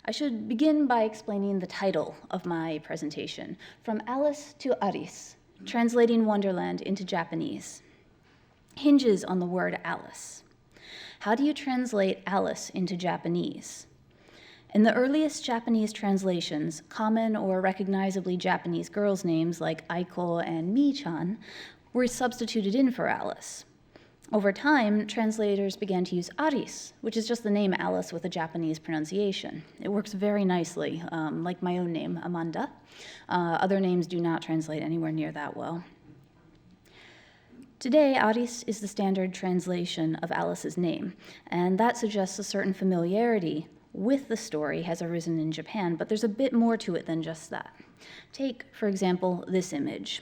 I should begin by explaining the title of my presentation, From Alice to Aris, Translating Wonderland into Japanese. Hinges on the word Alice. How do you translate Alice into Japanese? In the earliest Japanese translations, common or recognizably Japanese girls' names like Aiko and Mi-chan were substituted in for Alice. Over time, translators began to use Aris, which is just the name Alice with a Japanese pronunciation. It works very nicely, like my own name, Amanda. Other names do not translate anywhere near that well. Today, Aris is the standard translation of Alice's name, and that suggests a certain familiarity with the story has arisen in Japan, but there's a bit more to it than just that. Take, for example, this image.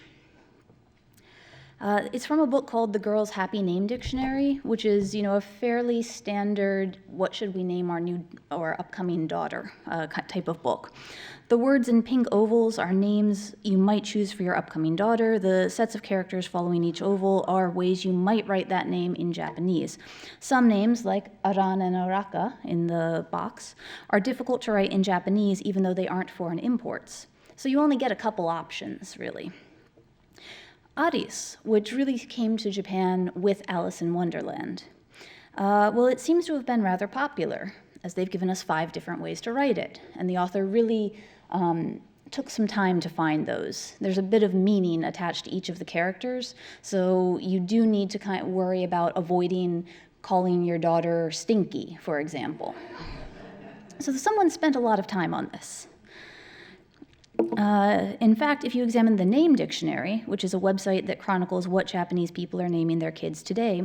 It's from a book called The Girl's Happy Name Dictionary, which is, a fairly standard what should we name our new or upcoming daughter type of book. The words in pink ovals are names you might choose for your upcoming daughter. The sets of characters following each oval are ways you might write that name in Japanese. Some names, like Aran and Araka in the box, are difficult to write in Japanese even though they aren't foreign imports. So you only get a couple options, really. Aris, which really came to Japan with Alice in Wonderland. It seems to have been rather popular, as they've given us 5 different ways to write it, and the author really took some time to find those. There's a bit of meaning attached to each of the characters, so you do need to kind of worry about avoiding calling your daughter Stinky, for example. So someone spent a lot of time on this. In fact, if you examine the Name Dictionary, which is a website that chronicles what Japanese people are naming their kids today,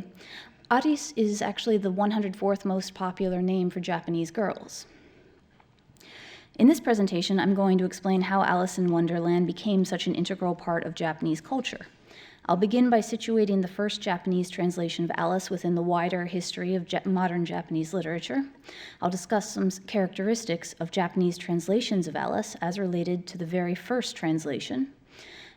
Aris is actually the 104th most popular name for Japanese girls. In this presentation, I'm going to explain how Alice in Wonderland became such an integral part of Japanese culture. I'll begin by situating the first Japanese translation of Alice within the wider history of modern Japanese literature. I'll discuss some characteristics of Japanese translations of Alice as related to the very first translation.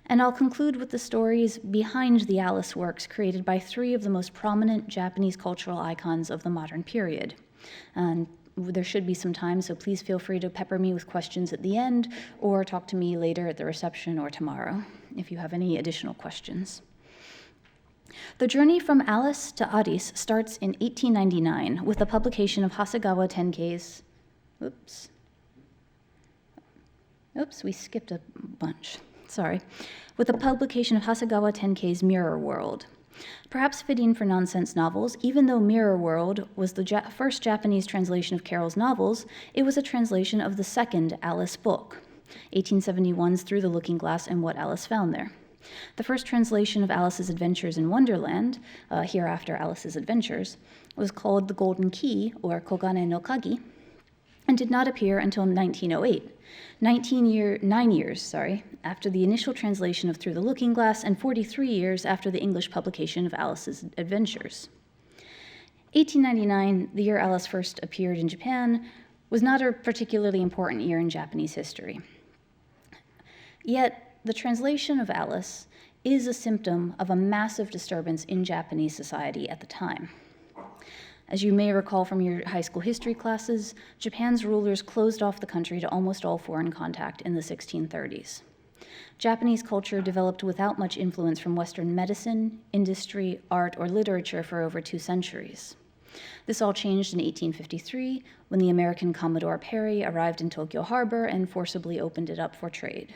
And I'll conclude with the stories behind the Alice works created by 3 of the most prominent Japanese cultural icons of the modern period. And there should be some time, so please feel free to pepper me with questions at the end or talk to me later at the reception or tomorrow if you have any additional questions. The journey from Alice to Aris starts in 1899 with the publication of Hasegawa Tenkei's. We skipped a bunch. Sorry. With the publication of Hasegawa Tenkei's Mirror World. Perhaps fitting for nonsense novels, even though Mirror World was the first Japanese translation of Carol's novels, it was a translation of the second Alice book, 1871's Through the Looking Glass and What Alice Found There. The first translation of Alice's Adventures in Wonderland, hereafter Alice's Adventures, was called The Golden Key, or Kogane no Kagi, and did not appear until 1908, 9 years after the initial translation of Through the Looking Glass and 43 years after the English publication of Alice's Adventures. 1899, the year Alice first appeared in Japan, was not a particularly important year in Japanese history. Yet, the translation of Alice is a symptom of a massive disturbance in Japanese society at the time. As you may recall from your high school history classes, Japan's rulers closed off the country to almost all foreign contact in the 1630s. Japanese culture developed without much influence from Western medicine, industry, art, or literature for over 2 centuries. This all changed in 1853 when the American Commodore Perry arrived in Tokyo Harbor and forcibly opened it up for trade.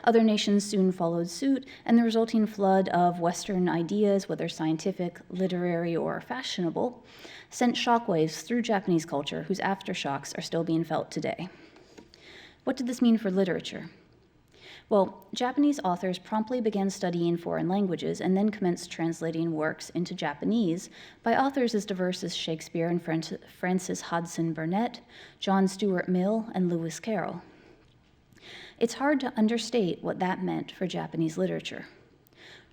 Other nations soon followed suit, and the resulting flood of Western ideas, whether scientific, literary, or fashionable, sent shockwaves through Japanese culture whose aftershocks are still being felt today. What did this mean for literature? Well, Japanese authors promptly began studying foreign languages and then commenced translating works into Japanese by authors as diverse as Shakespeare and Francis Hodgson Burnett, John Stuart Mill, and Lewis Carroll. It's hard to understate what that meant for Japanese literature.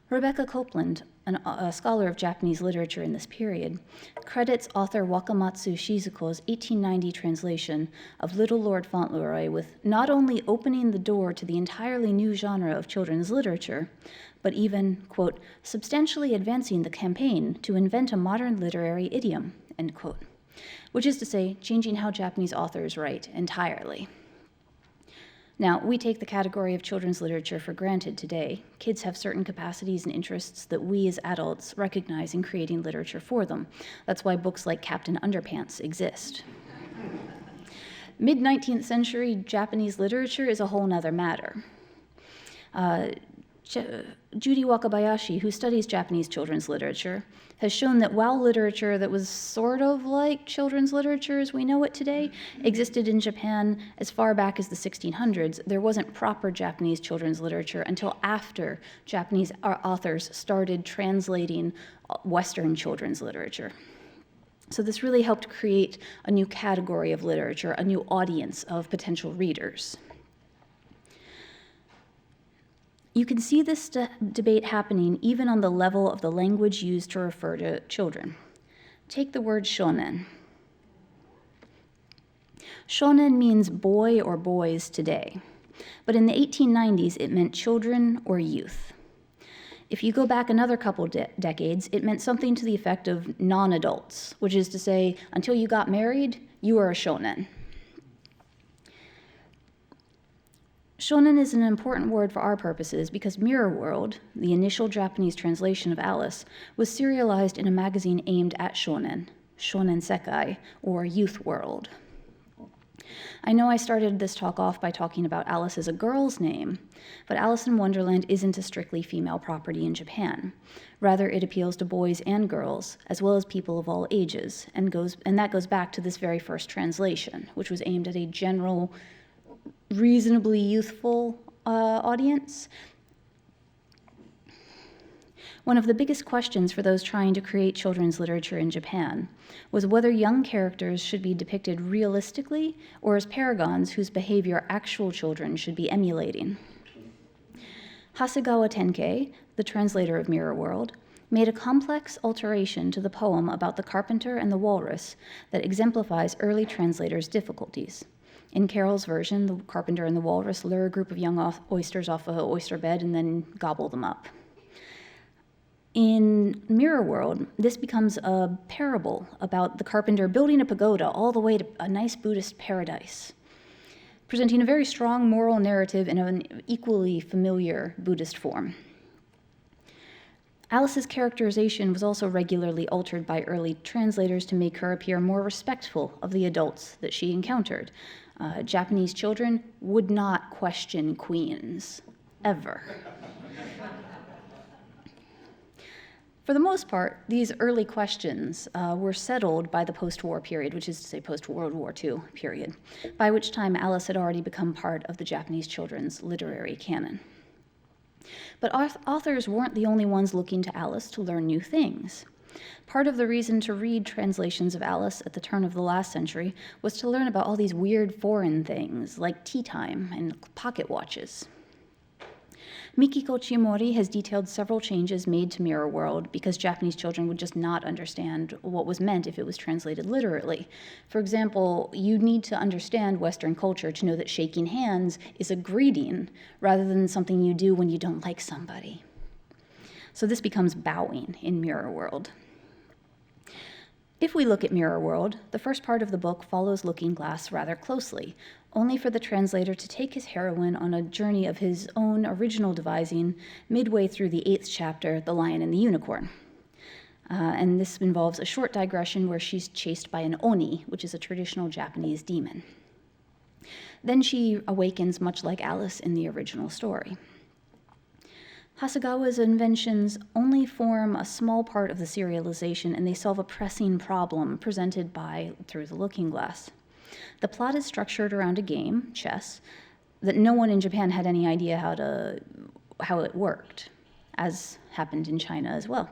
Rebecca Copeland, a scholar of Japanese literature in this period, credits author Wakamatsu Shizuko's 1890 translation of Little Lord Fauntleroy with not only opening the door to the entirely new genre of children's literature, but even, quote, substantially advancing the campaign to invent a modern literary idiom, end quote. which is to say, changing how Japanese authors write entirely. Now, we take the category of children's literature for granted today. Kids have certain capacities and interests that we as adults recognize in creating literature for them. That's why books like Captain Underpants exist. Mid-19th century Japanese literature is a whole nother matter. Judy Wakabayashi, who studies Japanese children's literature, has shown that while literature that was sort of like children's literature as we know it today existed in Japan as far back as the 1600s, there wasn't proper Japanese children's literature until after Japanese authors started translating Western children's literature. So this really helped create a new category of literature, a new audience of potential readers. You can see this debate happening even on the level of the language used to refer to children. Take the word shonen. Shonen means boy or boys today, but in the 1890s it meant children or youth. If you go back another couple decades, it meant something to the effect of non-adults, which is to say, until you got married, you were a shonen. Shonen is an important word for our purposes because Mirror World, the initial Japanese translation of Alice, was serialized in a magazine aimed at shonen, Shonen Sekai, or Youth World. I know I started this talk off by talking about Alice as a girl's name, but Alice in Wonderland isn't a strictly female property in Japan. Rather, it appeals to boys and girls, as well as people of all ages, and that goes back to this very first translation, which was aimed at a general, reasonably youthful audience. One of the biggest questions for those trying to create children's literature in Japan was whether young characters should be depicted realistically or as paragons whose behavior actual children should be emulating. Hasegawa Tenkei, the translator of Mirror World, made a complex alteration to the poem about the carpenter and the walrus that exemplifies early translators' difficulties. In Carol's version, the carpenter and the walrus lure a group of young oysters off an oyster bed and then gobble them up. In Mirror World, this becomes a parable about the carpenter building a pagoda all the way to a nice Buddhist paradise, presenting a very strong moral narrative in an equally familiar Buddhist form. Alice's characterization was also regularly altered by early translators to make her appear more respectful of the adults that she encountered. Japanese children would not question queens, ever. For the most part, these early questions were settled by the post-war period, which is to say post-World War II period, by which time Alice had already become part of the Japanese children's literary canon. But authors weren't the only ones looking to Alice to learn new things. Part of the reason to read translations of Alice at the turn of the last century was to learn about all these weird foreign things like tea time and pocket watches. Mikiko Chimori has detailed several changes made to Mirror World because Japanese children would just not understand what was meant if it was translated literally. For example, you need to understand Western culture to know that shaking hands is a greeting rather than something you do when you don't like somebody. So this becomes bowing in Mirror World. If we look at Mirror World, the first part of the book follows Looking Glass rather closely, only for the translator to take his heroine on a journey of his own original devising midway through the 8th chapter, The Lion and the Unicorn. And this involves a short digression where she's chased by an oni, which is a traditional Japanese demon. Then she awakens much like Alice in the original story. Hasegawa's inventions only form a small part of the serialization, and they solve a pressing problem presented through the Looking Glass. The plot is structured around a game, chess, that no one in Japan had any idea how it worked, as happened in China as well.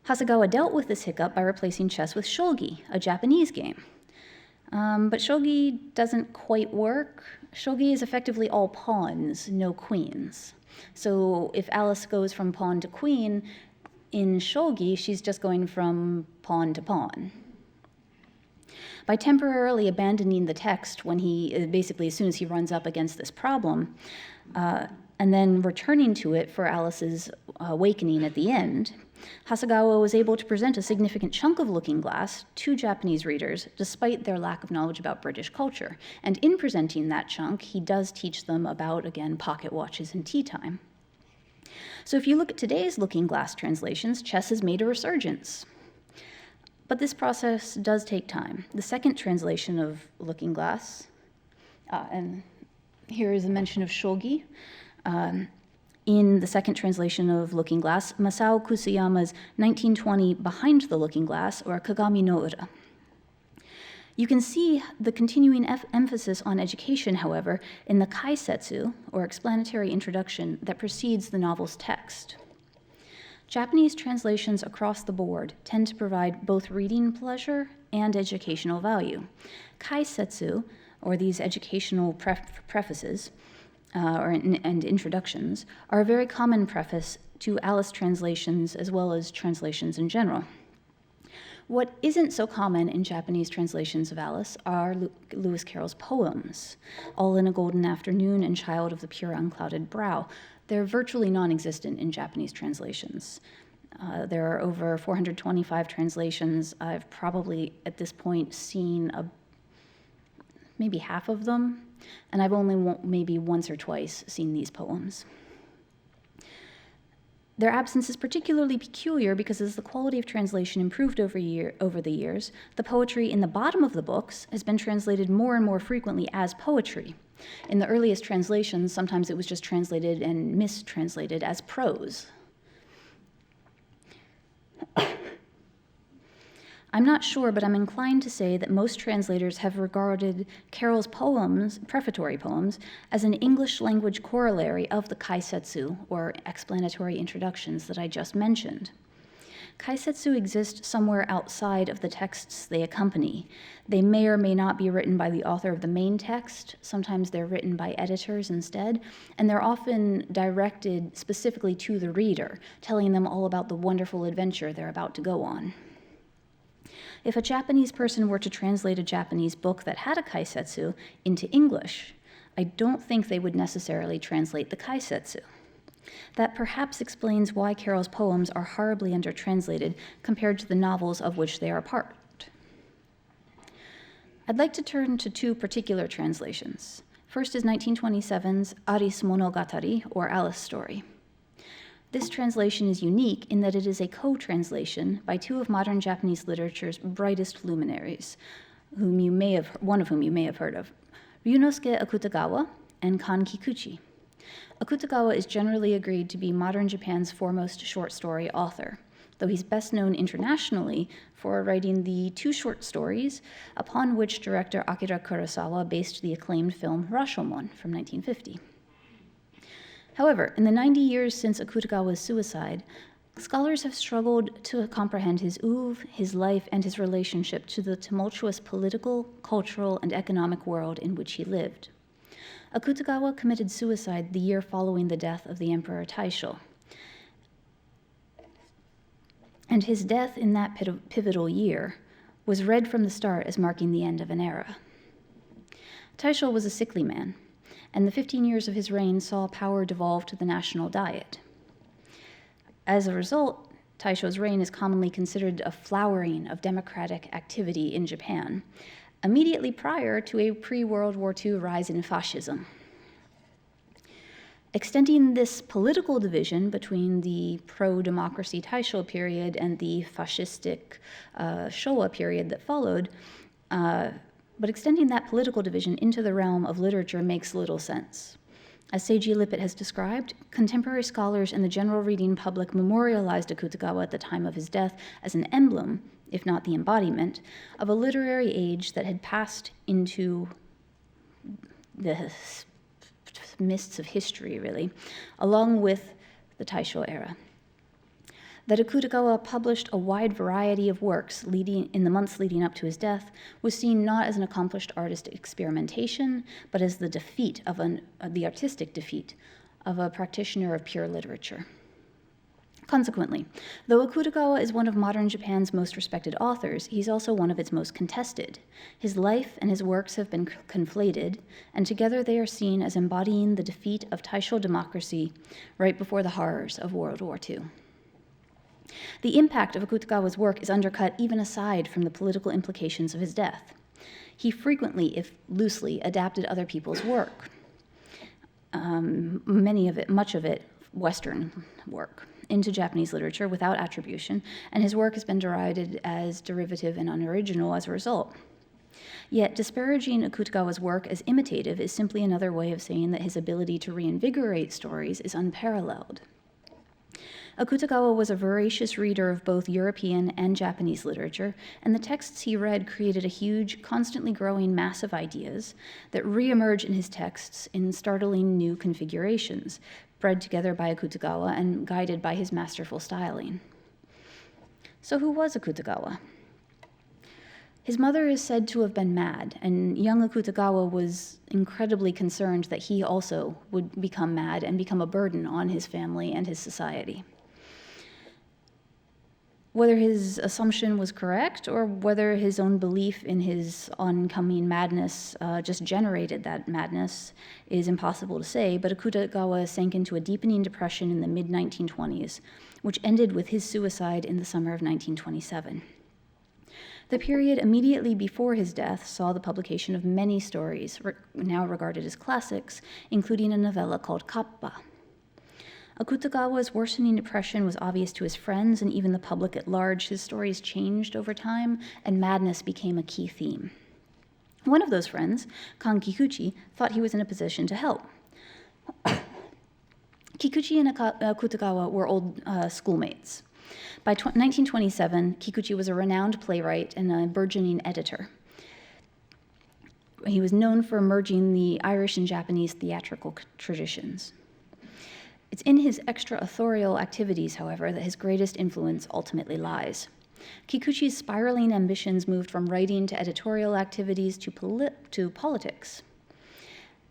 Hasegawa dealt with this hiccup by replacing chess with shogi, a Japanese game. But shogi doesn't quite work. Shogi is effectively all pawns, no queens. So if Alice goes from pawn to queen, in shogi, she's just going from pawn to pawn. By temporarily abandoning the text when as soon as he runs up against this problem, and then returning to it for Alice's awakening at the end, Hasegawa was able to present a significant chunk of Looking Glass to Japanese readers, despite their lack of knowledge about British culture. And in presenting that chunk, he does teach them about, again, pocket watches and tea time. So if you look at today's Looking Glass translations, chess has made a resurgence. But this process does take time. The second translation of Looking Glass, and here is a mention of shogi. In the second translation of Looking Glass, Masao Kusuyama's 1920 Behind the Looking Glass, or Kagami no Ura. You can see the continuing emphasis on education, however, in the kaisetsu, or explanatory introduction, that precedes the novel's text. Japanese translations across the board tend to provide both reading pleasure and educational value. Kaisetsu, or these educational prefaces and introductions, are a very common preface to Alice translations as well as translations in general. What isn't so common in Japanese translations of Alice are Lewis Carroll's poems, All in a Golden Afternoon and Child of the Pure Unclouded Brow. They're virtually non-existent in Japanese translations. There are over 425 translations. I've probably, at this point, seen maybe half of them, and I've only maybe once or twice seen these poems. Their absence is particularly peculiar because as the quality of translation improved over the years, the poetry in the bottom of the books has been translated more and more frequently as poetry. In the earliest translations, sometimes it was just translated and mistranslated as prose. I'm not sure, but I'm inclined to say that most translators have regarded Carroll's poems, prefatory poems, as an English language corollary of the kaisetsu, or explanatory introductions, that I just mentioned. Kaisetsu exist somewhere outside of the texts they accompany. They may or may not be written by the author of the main text. Sometimes they're written by editors instead, and they're often directed specifically to the reader, telling them all about the wonderful adventure they're about to go on. If a Japanese person were to translate a Japanese book that had a kaisetsu into English, I don't think they would necessarily translate the kaisetsu. That perhaps explains why Carroll's poems are horribly undertranslated compared to the novels of which they are a part. I'd like to turn to two particular translations. First is 1927's Aris Monogatari, or Alice Story. This translation is unique in that it is a co-translation by two of modern Japanese literature's brightest luminaries, one of whom you may have heard of, Ryunosuke Akutagawa and Kan Kikuchi. Akutagawa is generally agreed to be modern Japan's foremost short story author, though he's best known internationally for writing the two short stories upon which director Akira Kurosawa based the acclaimed film Rashomon from 1950. However, in the 90 years since Akutagawa's suicide, scholars have struggled to comprehend his oeuvre, his life, and his relationship to the tumultuous political, cultural, and economic world in which he lived. Akutagawa committed suicide the year following the death of the Emperor Taisho. And his death in that pivotal year was read from the start as marking the end of an era. Taisho was a sickly man, and the 15 years of his reign saw power devolve to the national diet. As a result, Taisho's reign is commonly considered a flowering of democratic activity in Japan, immediately prior to a pre-World War II rise in fascism. Extending this political division between the pro-democracy Taisho period and the fascistic Showa period that followed, but extending that political division into the realm of literature makes little sense. As Seiji Lippert has described, contemporary scholars and the general reading public memorialized Akutagawa at the time of his death as an emblem, if not the embodiment, of a literary age that had passed into the mists of history, really, along with the Taisho era. That Akutagawa published a wide variety of works in the months leading up to his death was seen not as an accomplished artist experimentation, but as the defeat of the artistic defeat of a practitioner of pure literature. Consequently, though Akutagawa is one of modern Japan's most respected authors, he's also one of its most contested. His life and his works have been conflated, and together they are seen as embodying the defeat of Taisho democracy right before the horrors of World War II. The impact of Akutagawa's work is undercut even aside from the political implications of his death. He frequently, if loosely, adapted other people's work. Much of it, Western work, into Japanese literature without attribution, and his work has been derided as derivative and unoriginal as a result. Yet disparaging Akutagawa's work as imitative is simply another way of saying that his ability to reinvigorate stories is unparalleled. Akutagawa was a voracious reader of both European and Japanese literature, and the texts he read created a huge, constantly growing mass of ideas that reemerge in his texts in startling new configurations, bred together by Akutagawa and guided by his masterful styling. So who was Akutagawa? His mother is said to have been mad, and young Akutagawa was incredibly concerned that he also would become mad and become a burden on his family and his society. Whether his assumption was correct or whether his own belief in his oncoming madness just generated that madness is impossible to say, but Akutagawa sank into a deepening depression in the mid-1920s, which ended with his suicide in the summer of 1927. The period immediately before his death saw the publication of many stories, now regarded as classics, including a novella called Kappa. Akutagawa's worsening depression was obvious to his friends and even the public at large. His stories changed over time, and madness became a key theme. One of those friends, Kan Kikuchi, thought he was in a position to help. Kikuchi and Akutagawa were old schoolmates. By 1927, Kikuchi was a renowned playwright and a burgeoning editor. He was known for merging the Irish and Japanese theatrical traditions. It's in his extra-authorial activities, however, that his greatest influence ultimately lies. Kikuchi's spiraling ambitions moved from writing to editorial activities to politics.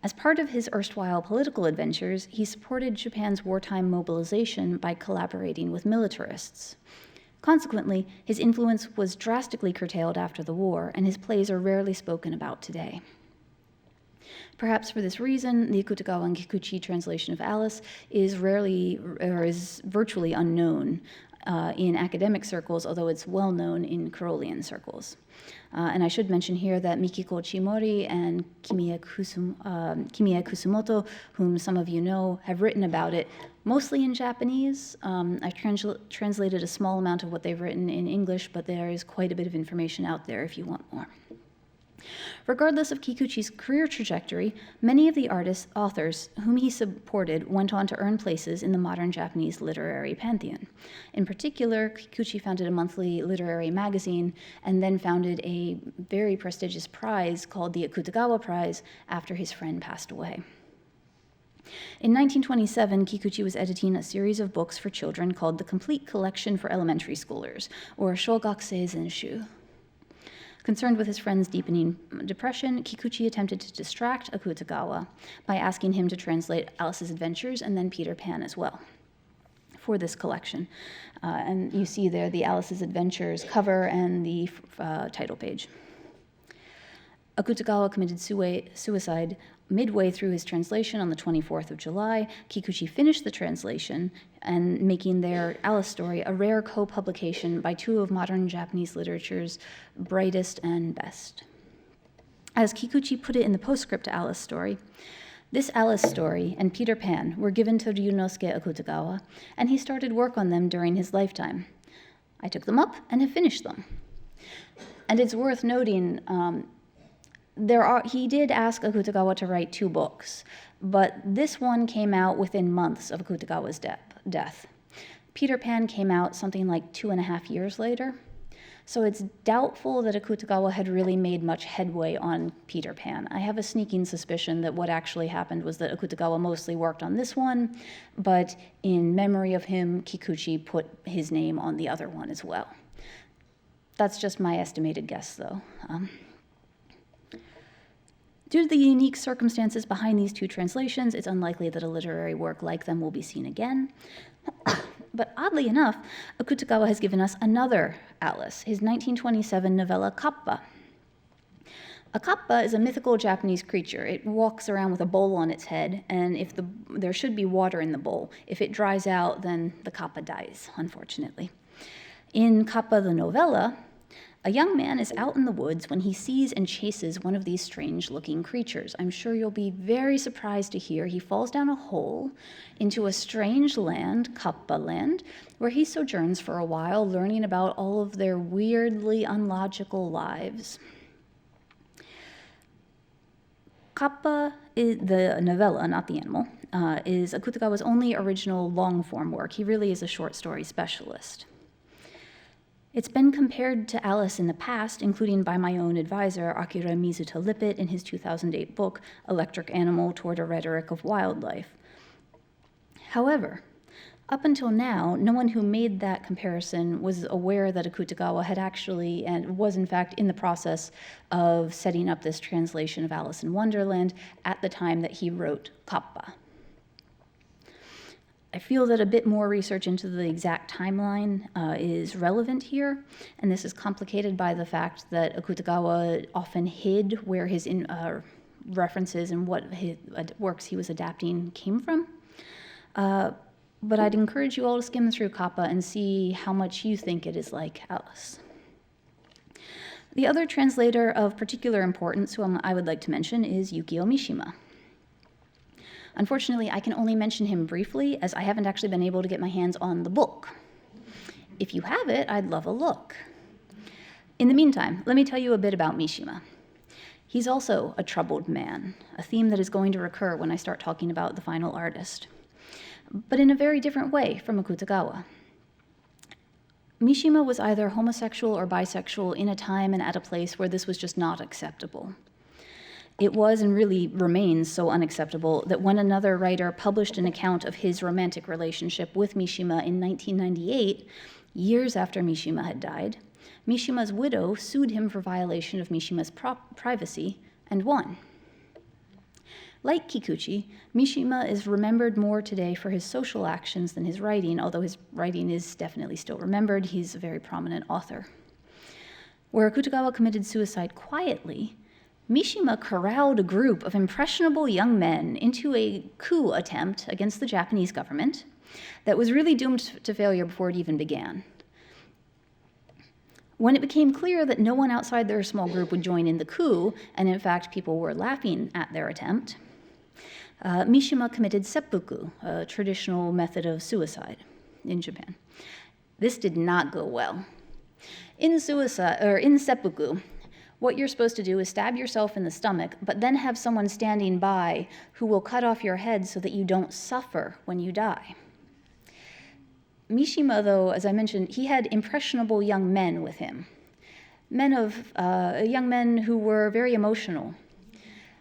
As part of his erstwhile political adventures, he supported Japan's wartime mobilization by collaborating with militarists. Consequently, his influence was drastically curtailed after the war, and his plays are rarely spoken about today. Perhaps for this reason, the Akutagawa and Kikuchi translation of Alice is virtually unknown in academic circles, although it's well known in Karolian circles. And I should mention here that Mikiko Chimori and Kimiya Kusumoto, whom some of you know, have written about it, mostly in Japanese. I've translated a small amount of what they've written in English, but there is quite a bit of information out there if you want more. Regardless of Kikuchi's career trajectory, many of the authors whom he supported went on to earn places in the modern Japanese literary pantheon. In particular, Kikuchi founded a monthly literary magazine and then founded a very prestigious prize called the Akutagawa Prize after his friend passed away. In 1927, Kikuchi was editing a series of books for children called The Complete Collection for Elementary Schoolers, or Shogakusei Zenshu. Concerned with his friend's deepening depression, Kikuchi attempted to distract Akutagawa by asking him to translate Alice's Adventures and then Peter Pan as well for this collection. And you see there the Alice's Adventures cover and the title page. Akutagawa committed suicide midway through his translation on the 24th of July. Kikuchi finished the translation and making their Alice story a rare co-publication by two of modern Japanese literature's brightest and best. As Kikuchi put it in the postscript to Alice story, this Alice story and Peter Pan were given to Ryunosuke Akutagawa, and he started work on them during his lifetime. I took them up and have finished them. And it's worth noting he did ask Akutagawa to write 2 books, but this one came out within months of Akutagawa's death. Peter Pan came out something like 2.5 years later, so it's doubtful that Akutagawa had really made much headway on Peter Pan. I have a sneaking suspicion that what actually happened was that Akutagawa mostly worked on this one, but in memory of him, Kikuchi put his name on the other one as well. That's just my estimated guess, though. Due to the unique circumstances behind these 2 translations, it's unlikely that a literary work like them will be seen again. But oddly enough, Akutagawa has given us another Alice, his 1927 novella Kappa. A kappa is a mythical Japanese creature. It walks around with a bowl on its head, and there should be water in the bowl. If it dries out, then the kappa dies, unfortunately. In Kappa the novella, a young man is out in the woods when he sees and chases one of these strange-looking creatures. I'm sure you'll be very surprised to hear he falls down a hole into a strange land, Kappa land, where he sojourns for a while, learning about all of their weirdly unlogical lives. Kappa, the novella, not the animal, is Akutagawa's only original long-form work. He really is a short story specialist. It's been compared to Alice in the past, including by my own advisor, Akira Mizuta Lippet, in his 2008 book, Electric Animal Toward a Rhetoric of Wildlife. However, up until now, no one who made that comparison was aware that Akutagawa had actually, and was in fact in the process of setting up this translation of Alice in Wonderland at the time that he wrote Kappa. I feel that a bit more research into the exact timeline is relevant here, and this is complicated by the fact that Akutagawa often hid where his references and what works he was adapting came from. But I'd encourage you all to skim through Kappa and see how much you think it is like Alice. The other translator of particular importance whom I would like to mention is Yukio Mishima. Unfortunately, I can only mention him briefly, as I haven't actually been able to get my hands on the book. If you have it, I'd love a look. In the meantime, let me tell you a bit about Mishima. He's also a troubled man, a theme that is going to recur when I start talking about the final artist, but in a very different way from Akutagawa. Mishima was either homosexual or bisexual in a time and at a place where this was just not acceptable. It was and really remains so unacceptable that when another writer published an account of his romantic relationship with Mishima in 1998, years after Mishima had died, Mishima's widow sued him for violation of Mishima's privacy and won. Like Kikuchi, Mishima is remembered more today for his social actions than his writing, although his writing is definitely still remembered. He's a very prominent author. Where Akutagawa committed suicide quietly, Mishima corralled a group of impressionable young men into a coup attempt against the Japanese government that was really doomed to failure before it even began. When it became clear that no one outside their small group would join in the coup, and in fact people were laughing at their attempt, Mishima committed seppuku, a traditional method of suicide in Japan. This did not go well. In seppuku, what you're supposed to do is stab yourself in the stomach, but then have someone standing by who will cut off your head so that you don't suffer when you die. Mishima, though, as I mentioned, he had impressionable young men with him, young men who were very emotional.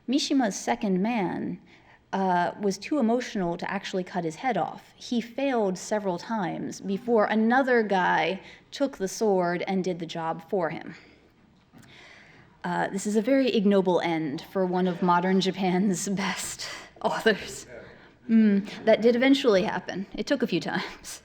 Mishima's second man was too emotional to actually cut his head off. He failed several times before another guy took the sword and did the job for him. This is a very ignoble end for one of modern Japan's best authors. That did eventually happen. It took a few times.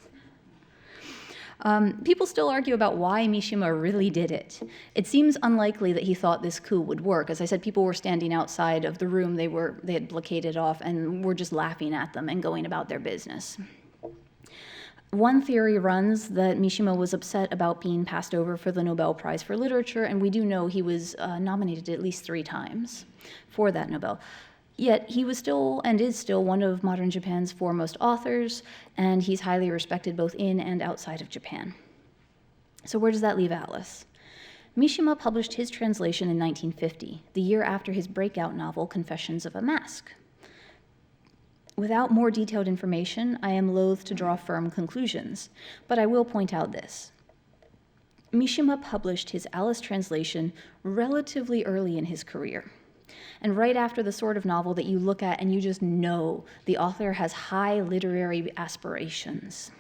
People still argue about why Mishima really did it. It seems unlikely that he thought this coup would work. As I said, people were standing outside of the room they had blockaded off and were just laughing at them and going about their business. One theory runs that Mishima was upset about being passed over for the Nobel Prize for Literature, and we do know he was nominated at least 3 times for that Nobel. Yet he was still and is still one of modern Japan's foremost authors, and he's highly respected both in and outside of Japan. So where does that leave Alice? Mishima published his translation in 1950, the year after his breakout novel, Confessions of a Mask. Without more detailed information, I am loath to draw firm conclusions, but I will point out this. Mishima published his Alice translation relatively early in his career, and right after the sort of novel that you look at and you just know the author has high literary aspirations.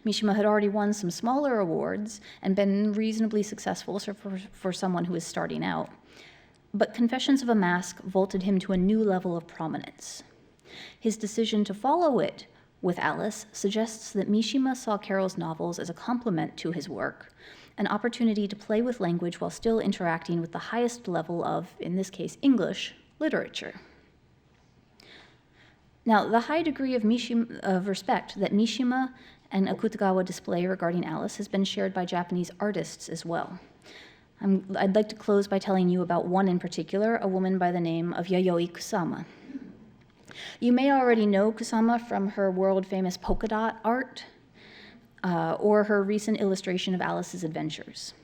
Mishima had already won some smaller awards and been reasonably successful for someone who is starting out, but Confessions of a Mask vaulted him to a new level of prominence. His decision to follow it with Alice suggests that Mishima saw Carroll's novels as a complement to his work, an opportunity to play with language while still interacting with the highest level of, in this case, English literature. Now, the high degree of respect that Mishima and Akutagawa display regarding Alice has been shared by Japanese artists as well. I'd like to close by telling you about one in particular, a woman by the name of Yayoi Kusama. You may already know Kusama from her world-famous polka dot art or her recent illustration of Alice's adventures.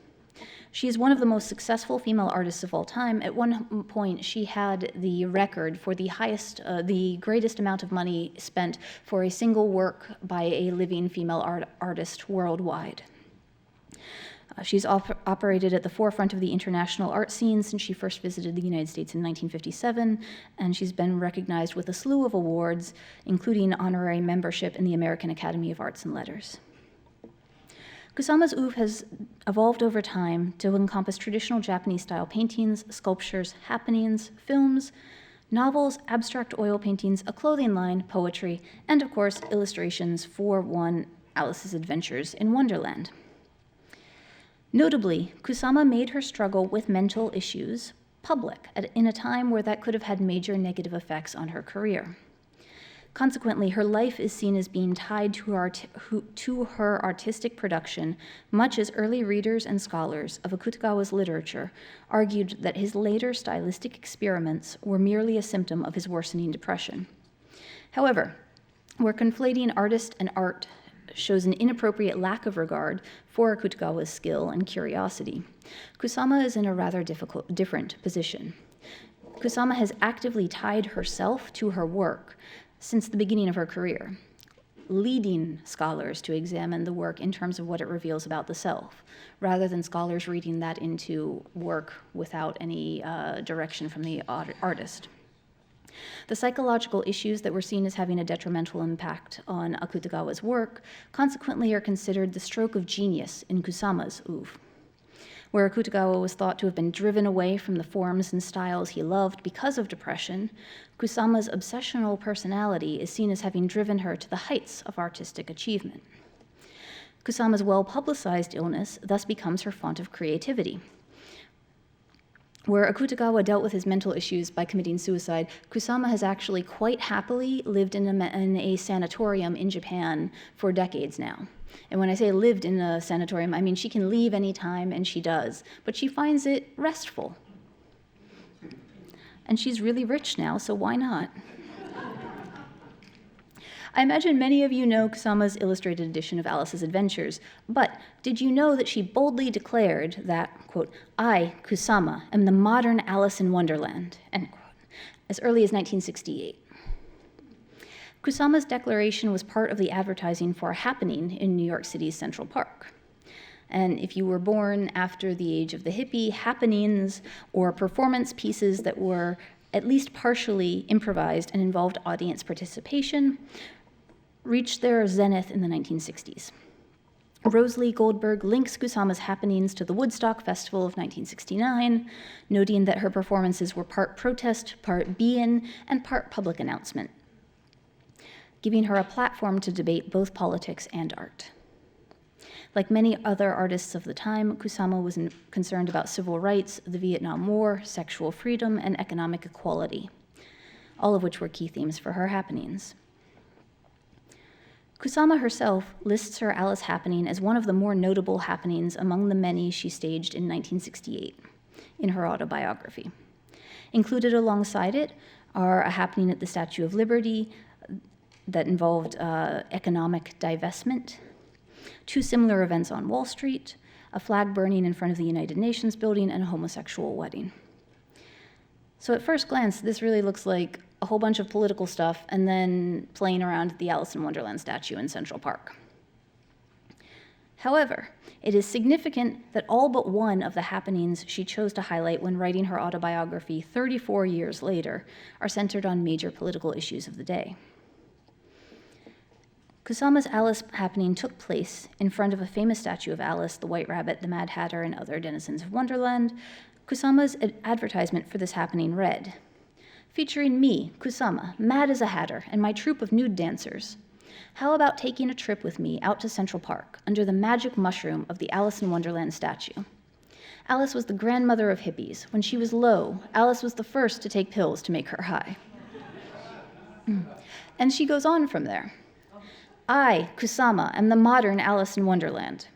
She is one of the most successful female artists of all time. At one point, she had the record for the greatest amount of money spent for a single work by a living female artist worldwide. She's operated at the forefront of the international art scene since she first visited the United States in 1957, and she's been recognized with a slew of awards, including honorary membership in the American Academy of Arts and Letters. Kusama's oeuvre has evolved over time to encompass traditional Japanese-style paintings, sculptures, happenings, films, novels, abstract oil paintings, a clothing line, poetry, and of course, illustrations for one, Alice's Adventures in Wonderland. Notably, Kusama made her struggle with mental issues public in a time where that could have had major negative effects on her career. Consequently, her life is seen as being tied to her artistic production, much as early readers and scholars of Akutagawa's literature argued that his later stylistic experiments were merely a symptom of his worsening depression. However, where conflating artist and art shows an inappropriate lack of regard for Akutagawa's skill and curiosity, Kusama is in a rather different position. Kusama has actively tied herself to her work since the beginning of her career, leading scholars to examine the work in terms of what it reveals about the self, rather than scholars reading that into work without any direction from the artist. The psychological issues that were seen as having a detrimental impact on Akutagawa's work consequently are considered the stroke of genius in Kusama's oeuvre. Where Akutagawa was thought to have been driven away from the forms and styles he loved because of depression, Kusama's obsessional personality is seen as having driven her to the heights of artistic achievement. Kusama's well-publicized illness thus becomes her font of creativity. Where Akutagawa dealt with his mental issues by committing suicide, Kusama has actually quite happily lived in a sanatorium in Japan for decades now. And when I say lived in a sanatorium, I mean she can leave anytime, and she does, but she finds it restful. And she's really rich now, so why not? I imagine many of you know Kusama's illustrated edition of Alice's Adventures, but did you know that she boldly declared that, quote, "I, Kusama, am the modern Alice in Wonderland," end quote, as early as 1968. Kusama's declaration was part of the advertising for a happening in New York City's Central Park. And if you were born after the age of the hippie, happenings or performance pieces that were at least partially improvised and involved audience participation reached their zenith in the 1960s. Rosalie Goldberg links Kusama's happenings to the Woodstock Festival of 1969, noting that her performances were part protest, part be-in, and part public announcement, giving her a platform to debate both politics and art. Like many other artists of the time, Kusama was concerned about civil rights, the Vietnam War, sexual freedom, and economic equality, all of which were key themes for her happenings. Kusama herself lists her Alice happening as one of the more notable happenings among the many she staged in 1968 in her autobiography. Included alongside it are a happening at the Statue of Liberty that involved economic divestment, two similar events on Wall Street, a flag burning in front of the United Nations building, and a homosexual wedding. So at first glance, this really looks like a whole bunch of political stuff and then playing around at the Alice in Wonderland statue in Central Park. However, it is significant that all but one of the happenings she chose to highlight when writing her autobiography 34 years later are centered on major political issues of the day. Kusama's Alice happening took place in front of a famous statue of Alice, the White Rabbit, the Mad Hatter, and other denizens of Wonderland. Kusama's advertisement for this happening read, "Featuring me, Kusama, mad as a hatter, and my troupe of nude dancers. How about taking a trip with me out to Central Park, under the magic mushroom of the Alice in Wonderland statue? Alice was the grandmother of hippies. When she was low, Alice was the first to take pills to make her high." And she goes on from there. I, Kusama, am the modern Alice in Wonderland.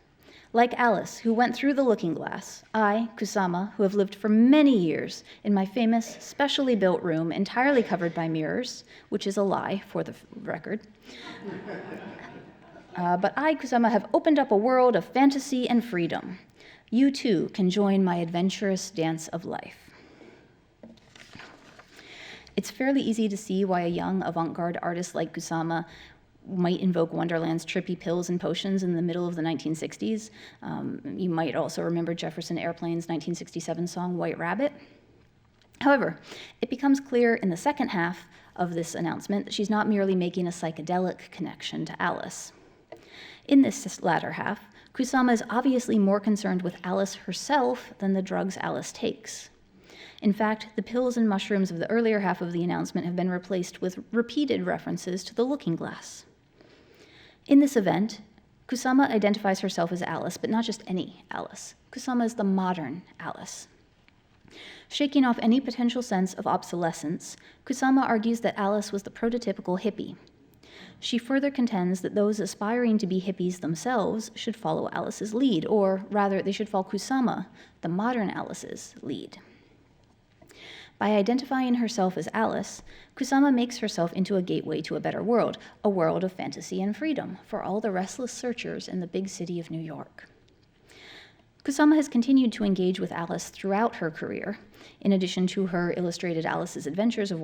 Like Alice, who went through the looking glass, I, Kusama, who have lived for many years in my famous, specially built room entirely covered by mirrors, which is a lie, for the record. But I, Kusama, have opened up a world of fantasy and freedom. You too can join my adventurous dance of life. It's fairly easy to see why a young avant-garde artist like Kusama might invoke Wonderland's trippy pills and potions in the middle of the 1960s. You might also remember Jefferson Airplane's 1967 song, White Rabbit. However, it becomes clear in the second half of this announcement that she's not merely making a psychedelic connection to Alice. In this latter half, Kusama is obviously more concerned with Alice herself than the drugs Alice takes. In fact, the pills and mushrooms of the earlier half of the announcement have been replaced with repeated references to the looking glass. In this event, Kusama identifies herself as Alice, but not just any Alice. Kusama is the modern Alice. Shaking off any potential sense of obsolescence, Kusama argues that Alice was the prototypical hippie. She further contends that those aspiring to be hippies themselves should follow Alice's lead, or rather, they should follow Kusama, the modern Alice's lead. By identifying herself as Alice, Kusama makes herself into a gateway to a better world, a world of fantasy and freedom for all the restless searchers in the big city of New York. Kusama has continued to engage with Alice throughout her career, in addition to her illustrated Alice's Adventures in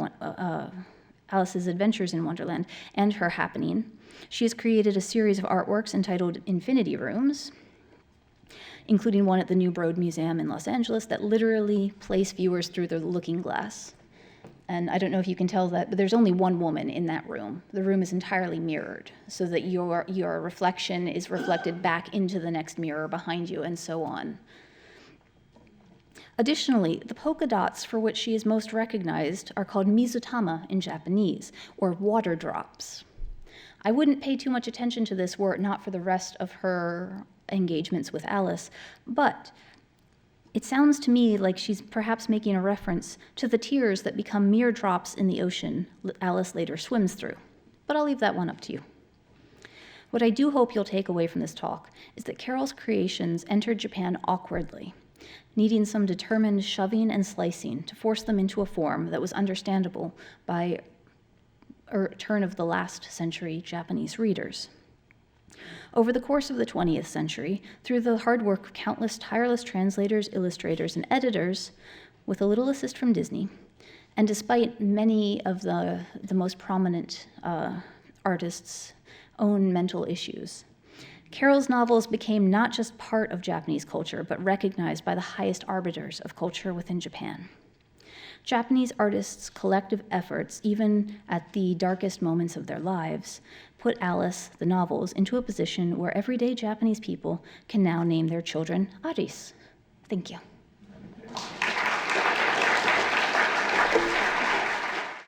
Wonderland and her Happening. She has created a series of artworks entitled Infinity Rooms, including one at the New Broad Museum in Los Angeles that literally place viewers through the looking glass. And I don't know if you can tell that, but there's only one woman in that room. The room is entirely mirrored, so that your reflection is reflected back into the next mirror behind you, and so on. Additionally, the polka dots for which she is most recognized are called mizutama in Japanese, or water drops. I wouldn't pay too much attention to this were it not for the rest of her engagements with Alice, but it sounds to me like she's perhaps making a reference to the tears that become mere drops in the ocean Alice later swims through. But I'll leave that one up to you. What I do hope you'll take away from this talk is that Carol's creations entered Japan awkwardly, needing some determined shoving and slicing to force them into a form that was understandable by a turn of the last century Japanese readers. Over the course of the 20th century, through the hard work of countless tireless translators, illustrators, and editors, with a little assist from Disney, and despite many of the most prominent artists' own mental issues, Carol's novels became not just part of Japanese culture, but recognized by the highest arbiters of culture within Japan. Japanese artists' collective efforts, even at the darkest moments of their lives, put Alice, the novels, into a position where everyday Japanese people can now name their children Aris. Thank you.